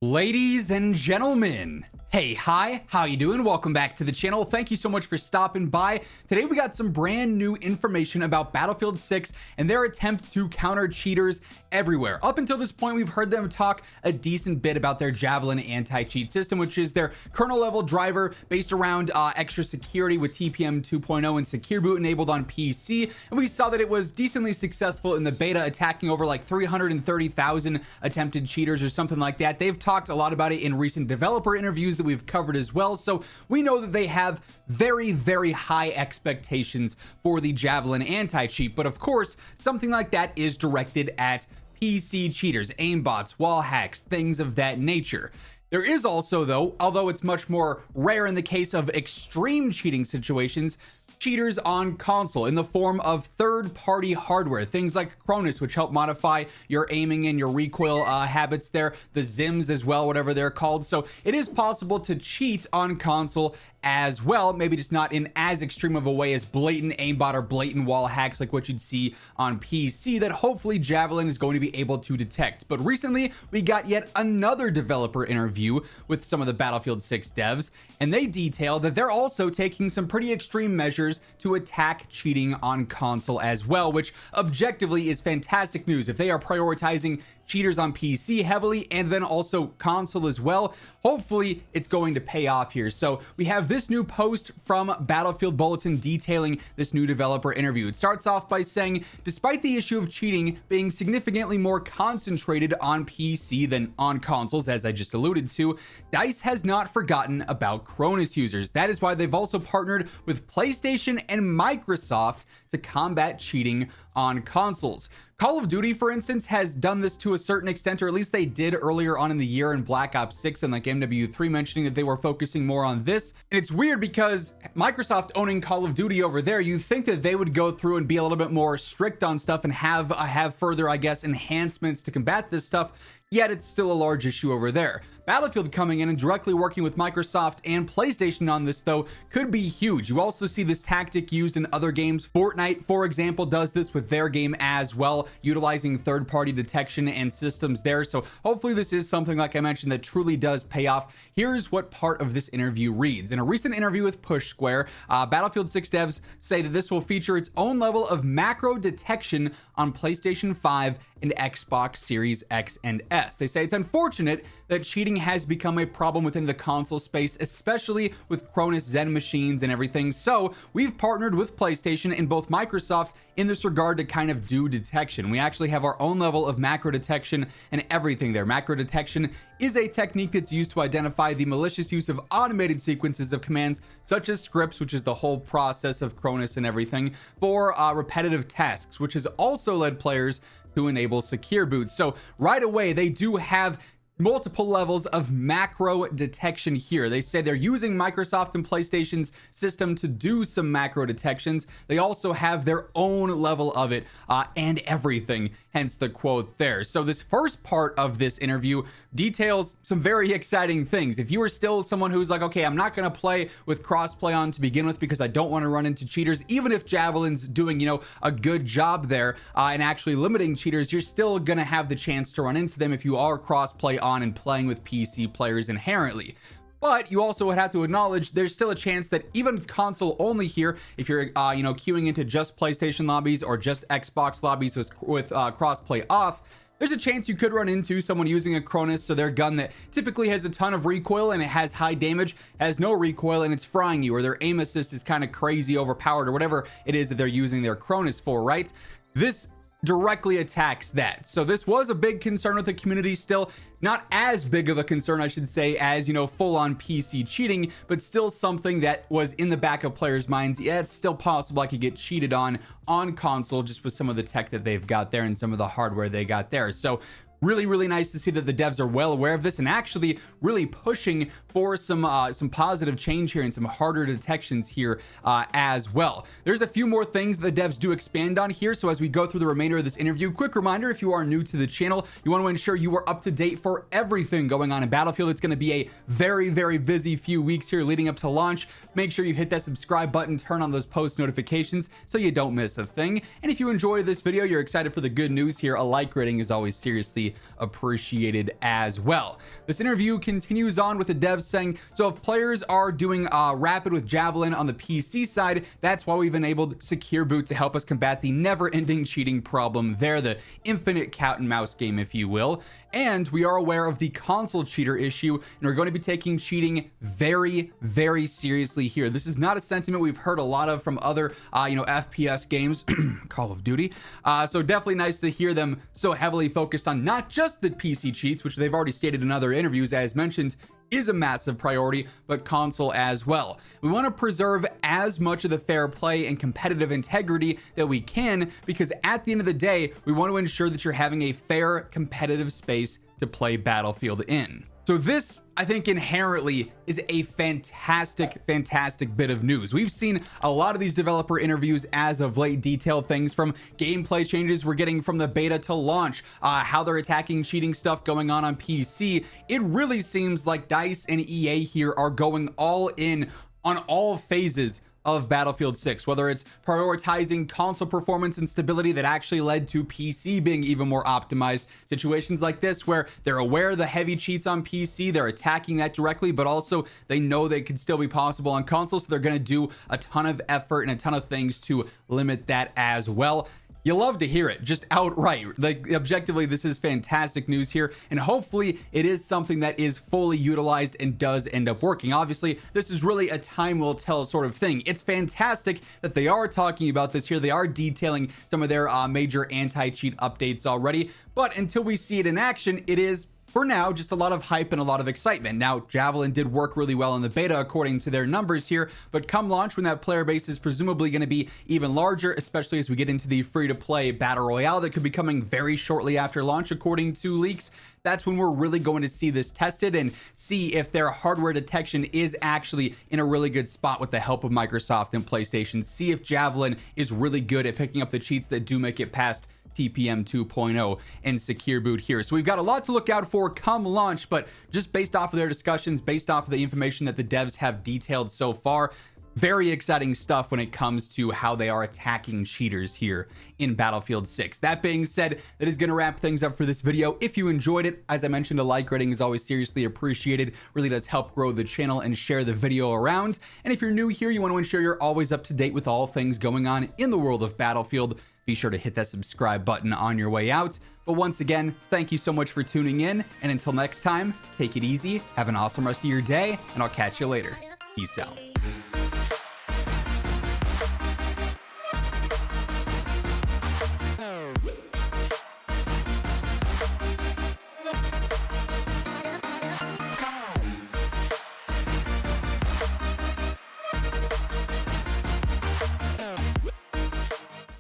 Ladies and gentlemen, hey, hi, how you doing? Welcome back to the channel. Thank you so much for stopping by. Today we got some brand new information about Battlefield 6 and their attempt to counter cheaters everywhere. Up until this point, we've heard them talk a decent bit about their Javelin Anti Cheat system, which is their kernel level driver based around extra security with TPM 2.0 and Secure Boot enabled on PC. And we saw that it was decently successful in the beta, attacking over like 330,000 attempted cheaters or something like that. They've talked a lot about it in recent developer interviews that we've covered as well, so we know that they have very high expectations for the Javelin Anti-Cheat. But of course, something like that is directed at PC cheaters, aimbots, wall hacks, things of that nature. There is also, though, although it's much more rare in the case of extreme cheating situations, cheaters on console in the form of third-party hardware, things like Cronus, which help modify your aiming and your recoil habits there, the Zims as well, whatever they're called. So it is possible to cheat on console as well, maybe just not in as extreme of a way as blatant aimbot or blatant wall hacks like what you'd see on PC that hopefully Javelin is going to be able to detect. But recently we got yet another developer interview with some of the Battlefield 6 devs, and they detail that they're also taking some pretty extreme measures to attack cheating on console as well, which objectively is fantastic news. If they are prioritizing cheaters on PC heavily and then also console as well, hopefully it's going to pay off here. So we have this new post from Battlefield Bulletin detailing this new developer interview. It starts off by saying, despite the issue of cheating being significantly more concentrated on PC than on consoles, as I just alluded to, DICE has not forgotten about Cronus users. That is why they've also partnered with PlayStation and Microsoft to combat cheating on consoles. Call of Duty, for instance, has done this to a certain extent, or at least they did earlier on in the year in Black Ops 6 and like MW3, mentioning that they were focusing more on this. And it's weird because Microsoft owning Call of Duty over there, you'd think that they would go through and be a little bit more strict on stuff and have further, I guess, enhancements to combat this stuff. Yet it's still a large issue over there. Battlefield coming in and directly working with Microsoft and PlayStation on this, though, could be huge. You also see this tactic used in other games. Fortnite, for example, does this with their game as well, utilizing third-party detection and systems there. So hopefully this is something, like I mentioned, that truly does pay off. Here's what part of this interview reads. In a recent interview with Push Square, Battlefield 6 devs say that this will feature its own level of macro detection on PlayStation 5 and Xbox Series X and S. They say it's unfortunate that cheating has become a problem within the console space, especially with Cronus Zen machines and everything. So we've partnered with PlayStation and both Microsoft in this regard to kind of do detection. We actually have our own level of macro detection and everything there. Macro detection is a technique that's used to identify the malicious use of automated sequences of commands such as scripts, which is the whole process of Cronus and everything, for repetitive tasks, which has also led players to enable Secure Boot. So right away, they do have multiple levels of macro detection here. They say they're using Microsoft and PlayStation's system to do some macro detections. They also have their own level of it and everything, hence the quote there. So this first part of this interview details some very exciting things. If you are still someone who's like, okay, I'm not going to play with crossplay on to begin with because I don't want to run into cheaters, even if Javelin's doing, a good job there and actually limiting cheaters, you're still going to have the chance to run into them if you are crossplay on and playing with PC players inherently. But you also would have to acknowledge there's still a chance that even console only here, if you're queuing into just PlayStation lobbies or just Xbox lobbies with crossplay off, there's a chance you could run into someone using a Cronus, so their gun that typically has a ton of recoil and it has high damage has no recoil and it's frying you, or their aim assist is kind of crazy overpowered, or whatever it is that they're using their Cronus for, right? This directly attacks that. So this was a big concern with the community, still not as big of a concern, I should say, as, full-on PC cheating, but still something that was in the back of players' minds. Yeah, it's still possible I could get cheated on console just with some of the tech that they've got there and some of the hardware they got there. So really nice to see that the devs are well aware of this and actually really pushing for some positive change here and some harder detections here as well. There's a few more things the devs do expand on here, so as we go through the remainder of this interview, quick reminder, if you are new to the channel, you want to ensure you are up to date for everything going on in Battlefield. It's going to be a very busy few weeks here leading up to launch. Make sure you hit that subscribe button, turn on those post notifications so you don't miss a thing. And if you enjoy this video, you're excited for the good news here, a like rating is always seriously greatly appreciated as well. This interview continues on with the devs saying, so if players are doing rapid with Javelin on the PC side, that's why we've enabled Secure Boot to help us combat the never-ending cheating problem there, the infinite cat and mouse game, if you will. And we are aware of the console cheater issue, and we're going to be taking cheating very, very seriously here. This is not a sentiment we've heard a lot of from other, FPS games, Call of Duty. So definitely nice to hear them so heavily focused on not just the PC cheats, which they've already stated in other interviews, as mentioned, is a massive priority, but console as well. We want to preserve as much of the fair play and competitive integrity that we can, because at the end of the day, we want to ensure that you're having a fair, competitive space to play Battlefield in. So this, I think, inherently is a fantastic bit of news. We've seen a lot of these developer interviews as of late detail things from gameplay changes we're getting from the beta to launch, how they're attacking cheating stuff going on PC. It really seems like DICE and EA here are going all in on all phases of Battlefield 6, whether it's prioritizing console performance and stability that actually led to PC being even more optimized, situations like this where they're aware of the heavy cheats on PC, they're attacking that directly, but also they know they could still be possible on console, so they're going to do a ton of effort and a ton of things to limit that as well. You love to hear it, just outright. Like, objectively, this is fantastic news here, and hopefully it is something that is fully utilized and does end up working. Obviously, this is really a time will tell sort of thing. It's fantastic that they are talking about this here. They are detailing some of their major anti-cheat updates already, but until we see it in action, it is, for now, just a lot of hype and a lot of excitement. Now, Javelin did work really well in the beta according to their numbers here, but come launch, when that player base is presumably going to be even larger, especially as we get into the free-to-play battle royale that could be coming very shortly after launch according to leaks, that's when we're really going to see this tested and see if their hardware detection is actually in a really good spot with the help of Microsoft and PlayStation. See if Javelin is really good at picking up the cheats that do make it past TPM 2.0 and Secure Boot here. So we've got a lot to look out for come launch, but just based off of their discussions, based off of the information that the devs have detailed so far, very exciting stuff when it comes to how they are attacking cheaters here in Battlefield 6. That being said, that is going to wrap things up for this video. If you enjoyed it, as I mentioned, a like rating is always seriously appreciated. Really does help grow the channel and share the video around. And if you're new here, you want to ensure you're always up to date with all things going on in the world of Battlefield, be sure to hit that subscribe button on your way out. But once again, thank you so much for tuning in. And until next time, take it easy, have an awesome rest of your day, and I'll catch you later. Peace out.